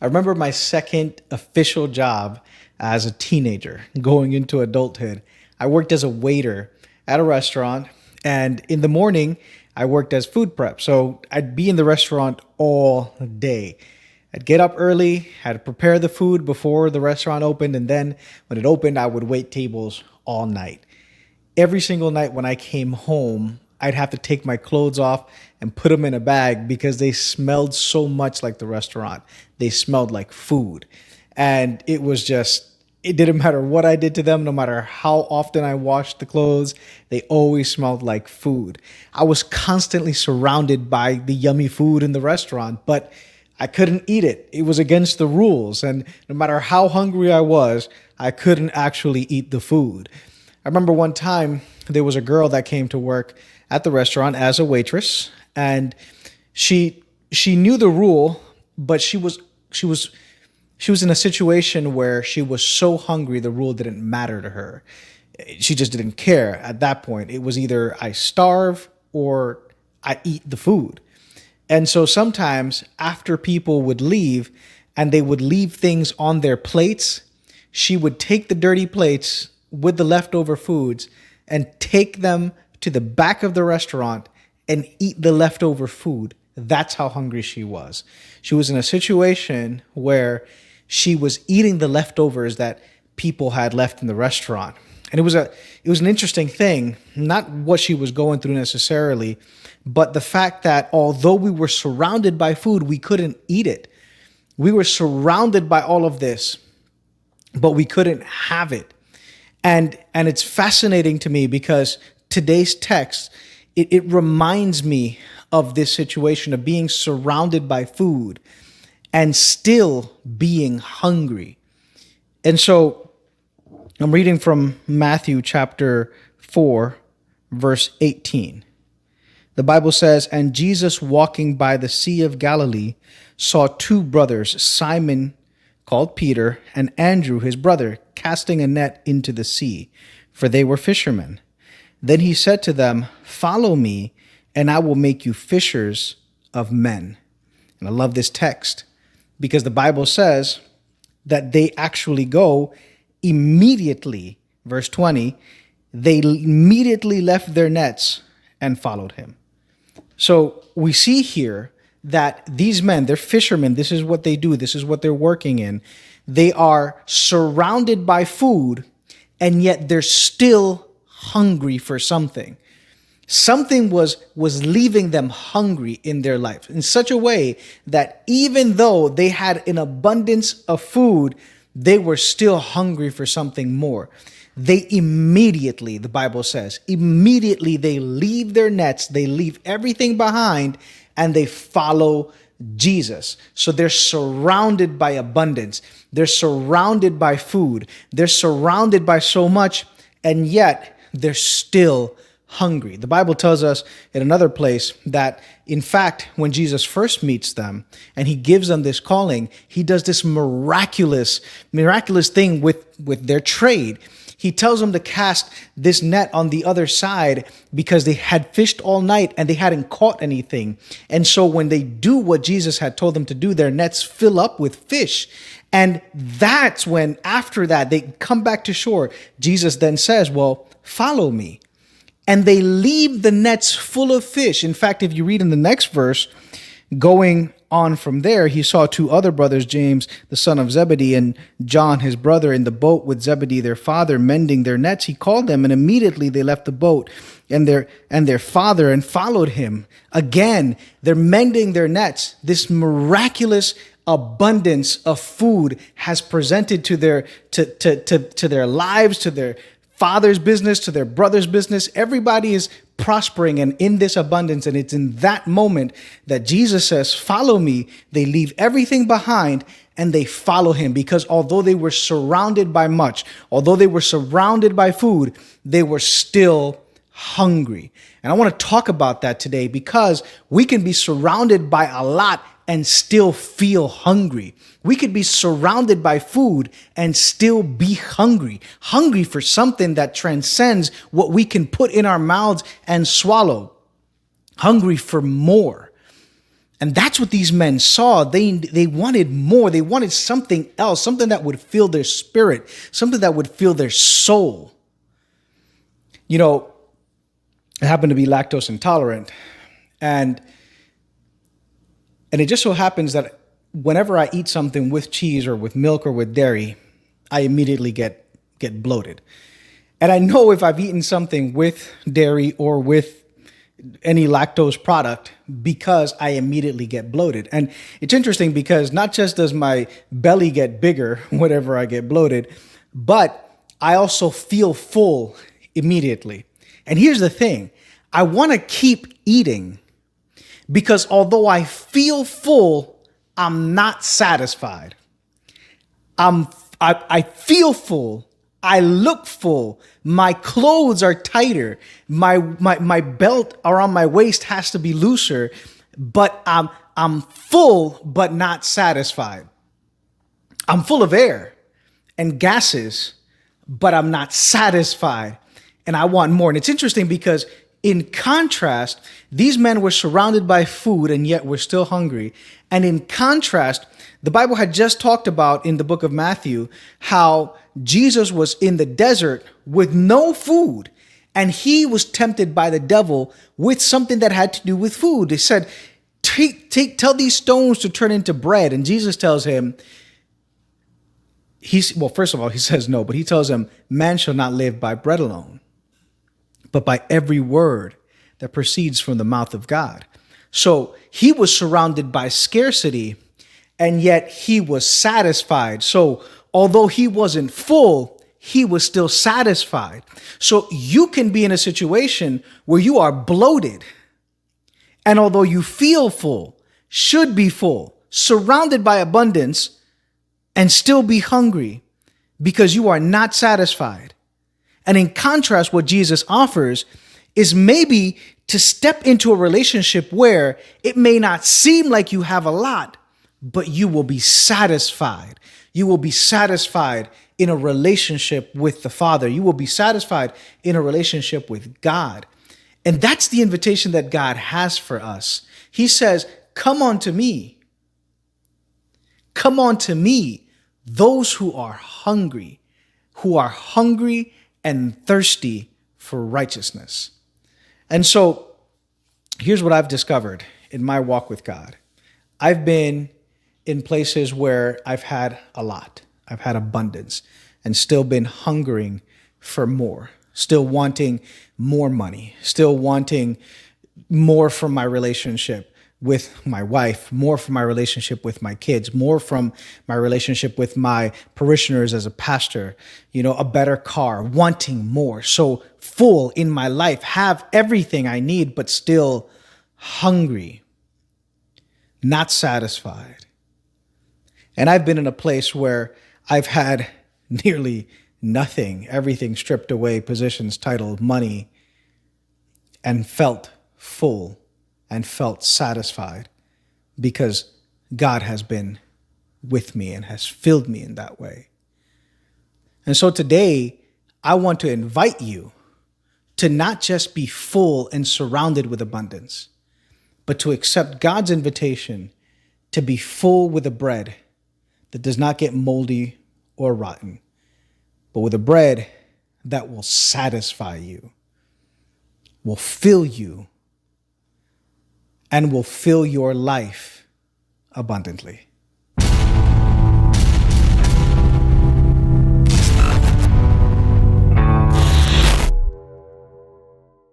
remember my second official job as a teenager going into adulthood. I worked as a waiter at a restaurant, and in the morning, I worked as food prep. So I'd be in the restaurant all day. I'd get up early, had to prepare the food before the restaurant opened, and then when it opened, I would wait tables all night. Every single night when I came home, I'd have to take my clothes off and put them in a bag because they smelled so much like the restaurant. They smelled like food. And it didn't matter what I did to them, no matter how often I washed the clothes, they always smelled like food. I was constantly surrounded by the yummy food in the restaurant, but I couldn't eat it. It was against the rules. And no matter how hungry I was, I couldn't actually eat the food. I remember one time there was a girl that came to work at the restaurant as a waitress, and she knew the rule, but she was in a situation where she was so hungry the rule didn't matter to her. She just didn't care at that point. It was either I starve or I eat the food. And so sometimes after people would leave and they would leave things on their plates, she would take the dirty plates with the leftover foods and take them to the back of the restaurant and eat the leftover food. That's how hungry she was. She was in a situation where she was eating the leftovers that people had left in the restaurant. And it was an interesting thing, not what she was going through necessarily, but the fact that although we were surrounded by food, we couldn't eat it. We were surrounded by all of this, but we couldn't have it. And it's fascinating to me because today's text, it reminds me of this situation of being surrounded by food and still being hungry. And so I'm reading from Matthew chapter 4, verse 18. The Bible says, "And Jesus, walking by the Sea of Galilee, saw two brothers, Simon called Peter, and Andrew his brother, casting a net into the sea, for they were fishermen. Then he said to them, 'Follow me, and I will make you fishers of men.'" And I love this text because the Bible says that they actually go immediately. Verse 20, they immediately left their nets and followed him. So we see here that these men, they're fishermen. This is what they do. This is what they're working in. They are surrounded by food, and yet they're still hungry for something. Something was leaving them hungry in their life in such a way that even though they had an abundance of food, they were still hungry for something more. They immediately, the Bible says, immediately they leave their nets, they leave everything behind, and they follow Jesus. So they're surrounded by abundance. They're surrounded by food. They're surrounded by so much, and yet they're still hungry. The Bible tells us in another place that, in fact, when Jesus first meets them and he gives them this calling, he does this miraculous thing with their trade. He tells them to cast this net on the other side because they had fished all night and they hadn't caught anything. And so when they do what Jesus had told them to do, their nets fill up with fish. And that's when, after that, they come back to shore. Jesus then says, "Well, follow me." And they leave the nets full of fish. In fact, if you read in the next verse, going on from there, he saw two other brothers, James, the son of Zebedee, and John, his brother, in the boat with Zebedee, their father, mending their nets. He called them, and immediately they left the boat and their father and followed him. Again, they're mending their nets. This miraculous abundance of food has presented to their lives, to their father's business, to their brother's business. Everybody is prospering and in this abundance. And it's in that moment that Jesus says, "Follow me." They leave everything behind and they follow him, because although they were surrounded by much, although they were surrounded by food, they were still hungry. And I want to talk about that today, because we can be surrounded by a lot and still feel hungry. We could be surrounded by food and still be hungry for something that transcends what we can put in our mouths and swallow, hungry for more. And that's what these men saw. They wanted more. They wanted something else, something that would fill their spirit, something that would fill their soul. You know, I happen to be lactose intolerant, and it just so happens that whenever I eat something with cheese or with milk or with dairy, I immediately get bloated. And I know if I've eaten something with dairy or with any lactose product because I immediately get bloated. And it's interesting because not just does my belly get bigger whenever I get bloated, but I also feel full immediately. And here's the thing. I want to keep eating because although I feel full, I'm not satisfied. I feel full. I look full. My clothes are tighter. My belt around my waist has to be looser, but I'm full but not satisfied. I'm full of air and gases, but I'm not satisfied, and I want more. And it's interesting because in contrast, these men were surrounded by food and yet were still hungry. And in contrast, the Bible had just talked about in the book of Matthew how Jesus was in the desert with no food, and he was tempted by the devil with something that had to do with food. They said, tell these stones to turn into bread. And Jesus tells him, first of all, he says no, but he tells him, man shall not live by bread alone, but by every word that proceeds from the mouth of God. So he was surrounded by scarcity, and yet he was satisfied. So although he wasn't full, he was still satisfied. So you can be in a situation where you are bloated, and although you feel full, should be full, surrounded by abundance, and still be hungry because you are not satisfied. And in contrast, what Jesus offers is maybe to step into a relationship where it may not seem like you have a lot, but you will be satisfied. You will be satisfied in a relationship with the Father. You will be satisfied in a relationship with God. And that's the invitation that God has for us. He says, come unto me. Come unto me, those who are hungry and thirsty for righteousness. And so here's what I've discovered in my walk with God. I've been in places where I've had a lot. I've had abundance and still been hungering for more, still wanting more money, still wanting more from my relationship with my wife, more from my relationship with my kids, more from my relationship with my parishioners as a pastor, a better car, wanting more. So full in my life, have everything I need, but still hungry, not satisfied. And I've been in a place where I've had nearly nothing, everything stripped away, positions, title, money, and felt full and felt satisfied because God has been with me and has filled me in that way. And so today, I want to invite you to not just be full and surrounded with abundance, but to accept God's invitation to be full with a bread that does not get moldy or rotten, but with a bread that will satisfy you, will fill you, and will fill your life abundantly.